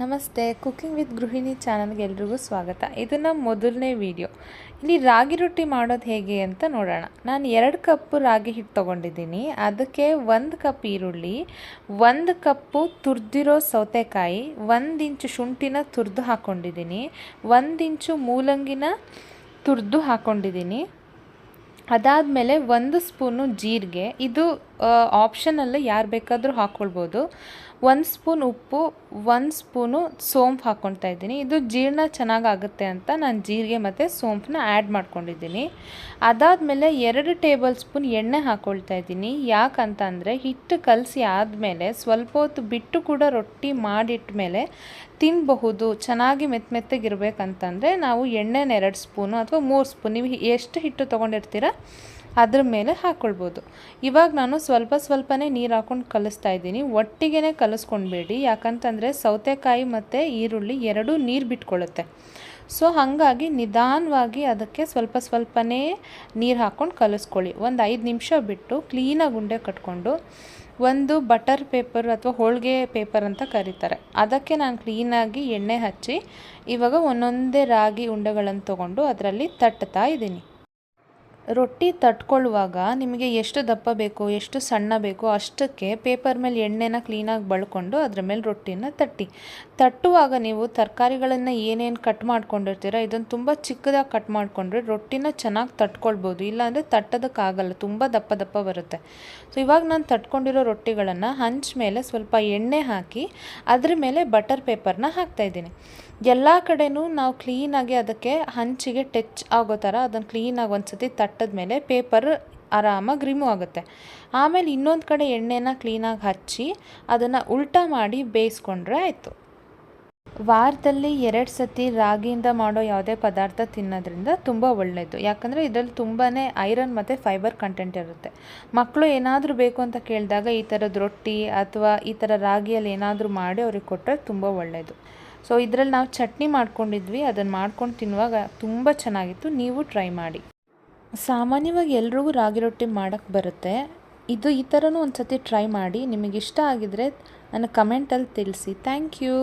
ನಮಸ್ತೆ, cooking with ಗೃಹಿಣಿ ಚಾನಲ್ಗೆ ಎಲ್ರಿಗೂ ಸ್ವಾಗತ. ಇದು ನಮ್ಮ ಮೊದಲನೇ ವಿಡಿಯೋ. ಇಲ್ಲಿ ರಾಗಿ ರೊಟ್ಟಿ ಮಾಡೋದು ಹೇಗೆ ಅಂತ ನೋಡೋಣ. ನಾನು 2 ಕಪ್ಪು ರಾಗಿ ಹಿಟ್ಟು ತೊಗೊಂಡಿದ್ದೀನಿ. ಅದಕ್ಕೆ 1 ಕಪ್ ಈರುಳ್ಳಿ, 1 ಕಪ್ಪು ತುರಿದಿರೋ ಸೌತೆಕಾಯಿ, 1 ಇಂಚು ಶುಂಠಿನ ತುರಿದು ಹಾಕ್ಕೊಂಡಿದ್ದೀನಿ, 1 ಇಂಚು ಮೂಲಂಗಿನ ತುರಿದು ಹಾಕ್ಕೊಂಡಿದ್ದೀನಿ. ಅದಾದಮೇಲೆ 1 ಸ್ಪೂನು ಜೀರಿಗೆ, ಇದು ಆಪ್ಷನಲ್ಲ, ಯಾರು ಬೇಕಾದರೂ ಹಾಕ್ಕೊಳ್ಬೋದು. 1 ಸ್ಪೂನ್ ಉಪ್ಪು, 1 ಸ್ಪೂನು ಸೋಂಪು ಹಾಕ್ಕೊಳ್ತಾ ಇದ್ದೀನಿ. ಇದು ಜೀರ್ಣ ಚೆನ್ನಾಗಾಗುತ್ತೆ ಅಂತ ನಾನು ಜೀರಿಗೆ ಮತ್ತು ಸೋಂಪನ್ನ ಆ್ಯಡ್ ಮಾಡ್ಕೊಂಡಿದ್ದೀನಿ. ಅದಾದಮೇಲೆ 2 ಟೇಬಲ್ ಸ್ಪೂನ್ ಎಣ್ಣೆ ಹಾಕ್ಕೊಳ್ತಾ ಇದ್ದೀನಿ. ಯಾಕಂತಂದರೆ ಹಿಟ್ಟು ಕಲಸಿ ಆದಮೇಲೆ ಸ್ವಲ್ಪ ಹೊತ್ತು ಬಿಟ್ಟು ಕೂಡ ರೊಟ್ಟಿ ಮಾಡಿಟ್ಟ ಮೇಲೆ ತಿನ್ನಬಹುದು. ಚೆನ್ನಾಗಿ ಮೆತ್ತಗಿರ್ಬೇಕಂತಂದರೆ ನಾವು ಎಣ್ಣೆನ 2 ಸ್ಪೂನು ಅಥವಾ 3 ಸ್ಪೂನ್, ನೀವು ಎಷ್ಟು ಹಿಟ್ಟು ತೊಗೊಂಡಿರ್ತೀರ ಅದ್ರ ಮೇಲೆ ಹಾಕ್ಕೊಳ್ಬೋದು. ಇವಾಗ ನಾನು ಸ್ವಲ್ಪನೇ ನೀರು ಹಾಕ್ಕೊಂಡು ಕಲಿಸ್ತಾ ಇದ್ದೀನಿ. ಒಟ್ಟಿಗೆ ಕಲಿಸ್ಕೊಳ್ಬೇಡಿ, ಯಾಕಂತಂದರೆ ಸೌತೆಕಾಯಿ ಮತ್ತು ಈರುಳ್ಳಿ ಎರಡೂ ನೀರು ಬಿಟ್ಕೊಳ್ಳುತ್ತೆ. ಸೊ ಹಾಗಾಗಿ ನಿಧಾನವಾಗಿ ಅದಕ್ಕೆ ಸ್ವಲ್ಪನೇ ನೀರು ಹಾಕ್ಕೊಂಡು ಕಲಿಸ್ಕೊಳ್ಳಿ. ಒಂದು 5 ನಿಮಿಷ ಬಿಟ್ಟು ಕ್ಲೀನಾಗಿ ಉಂಡೆ ಕಟ್ಕೊಂಡು, ಒಂದು ಬಟರ್ ಪೇಪರ್ ಅಥವಾ ಹೋಳಿಗೆ ಪೇಪರ್ ಅಂತ ಕರೀತಾರೆ, ಅದಕ್ಕೆ ನಾನು ಕ್ಲೀನಾಗಿ ಎಣ್ಣೆ ಹಚ್ಚಿ ಇವಾಗ ಒಂದೊಂದೇ ರಾಗಿ ಉಂಡೆಗಳನ್ನು ತೊಗೊಂಡು ಅದರಲ್ಲಿ ತಟ್ತಾ ಇದ್ದೀನಿ. ರೊಟ್ಟಿ ತಟ್ಕೊಳ್ಳುವಾಗ ನಿಮಗೆ ಎಷ್ಟು ದಪ್ಪ ಬೇಕೋ, ಎಷ್ಟು ಸಣ್ಣ ಬೇಕೋ ಅಷ್ಟಕ್ಕೆ ಪೇಪರ್ ಮೇಲೆ ಎಣ್ಣೆನ ಕ್ಲೀನಾಗಿ ಬಳ್ಕೊಂಡು ಅದ್ರ ಮೇಲೆ ರೊಟ್ಟಿನ ತಟ್ಟುವಾಗ ನೀವು ತರಕಾರಿಗಳನ್ನು ಏನೇನು ಕಟ್ ಮಾಡ್ಕೊಂಡಿರ್ತೀರ ಇದನ್ನು ತುಂಬ ಚಿಕ್ಕದಾಗಿ ಕಟ್ ಮಾಡಿಕೊಂಡ್ರೆ ರೊಟ್ಟಿನ ಚೆನ್ನಾಗಿ ತಟ್ಕೊಳ್ಬೋದು. ಇಲ್ಲಾಂದರೆ ತಟ್ಟೋದಕ್ಕಾಗಲ್ಲ, ತುಂಬ ದಪ್ಪ ಬರುತ್ತೆ. ಸೊ ಇವಾಗ ನಾನು ತಟ್ಕೊಂಡಿರೋ ರೊಟ್ಟಿಗಳನ್ನು ಹಂಚ್ ಮೇಲೆ ಸ್ವಲ್ಪ ಎಣ್ಣೆ ಹಾಕಿ ಅದ್ರ ಮೇಲೆ ಬಟರ್ ಪೇಪರ್ನ ಹಾಕ್ತಾಯಿದ್ದೀನಿ. ಎಲ್ಲ ಕಡೆನೂ ನಾವು ಕ್ಲೀನಾಗಿ ಅದಕ್ಕೆ ಹಂಚಿಗೆ ಟಚ್ ಆಗೋ ಥರ ಅದನ್ನು ಕ್ಲೀನಾಗಿ ಒಂದು ಸತಿ ತಟ್ಟದ್ಮೇಲೆ ಪೇಪರ್ ಆರಾಮಾಗಿ ರಿಮೂವ್ ಆಗುತ್ತೆ. ಆಮೇಲೆ ಇನ್ನೊಂದು ಕಡೆ ಎಣ್ಣೆನ ಕ್ಲೀನಾಗಿ ಹಚ್ಚಿ ಅದನ್ನು ಉಲ್ಟಾ ಮಾಡಿ ಬೇಯಿಸ್ಕೊಂಡ್ರೆ ಆಯಿತು. ವಾರದಲ್ಲಿ 2 ಸತಿ ರಾಗಿಯಿಂದ ಮಾಡೋ ಯಾವುದೇ ಪದಾರ್ಥ ತಿನ್ನೋದ್ರಿಂದ ತುಂಬ ಒಳ್ಳೆಯದು. ಯಾಕಂದರೆ ಇದರಲ್ಲಿ ತುಂಬಾ ಐರನ್ ಮತ್ತು ಫೈಬರ್ ಕಂಟೆಂಟ್ ಇರುತ್ತೆ. ಮಕ್ಕಳು ಏನಾದರೂ ಬೇಕು ಅಂತ ಕೇಳಿದಾಗ ಈ ಥರದ ರೊಟ್ಟಿ ಅಥವಾ ಈ ಥರ ರಾಗಿಯಲ್ಲಿ ಏನಾದರೂ ಮಾಡಿ ಅವ್ರಿಗೆ ಕೊಟ್ಟರೆ ತುಂಬ ಒಳ್ಳೆಯದು. ಸೊ ಇದರಲ್ಲಿ ನಾವು ಚಟ್ನಿ ಮಾಡ್ಕೊಂಡಿದ್ವಿ, ಅದನ್ನು ಮಾಡ್ಕೊಂಡು ತಿನ್ನುವಾಗ ತುಂಬ ಚೆನ್ನಾಗಿತ್ತು. ನೀವು ಟ್ರೈ ಮಾಡಿ. ಸಾಮಾನ್ಯವಾಗಿ ಎಲ್ರಿಗೂ ರಾಗಿ ರೊಟ್ಟಿ ಮಾಡೋಕ್ಕೆ ಬರುತ್ತೆ. ಈ ಥರನೂ ಒಂದು ಸತಿ ಟ್ರೈ ಮಾಡಿ. ನಿಮಗಿಷ್ಟ ಆಗಿದರೆ ನನ್ನ ಕಮೆಂಟಲ್ಲಿ ತಿಳಿಸಿ. Thank you.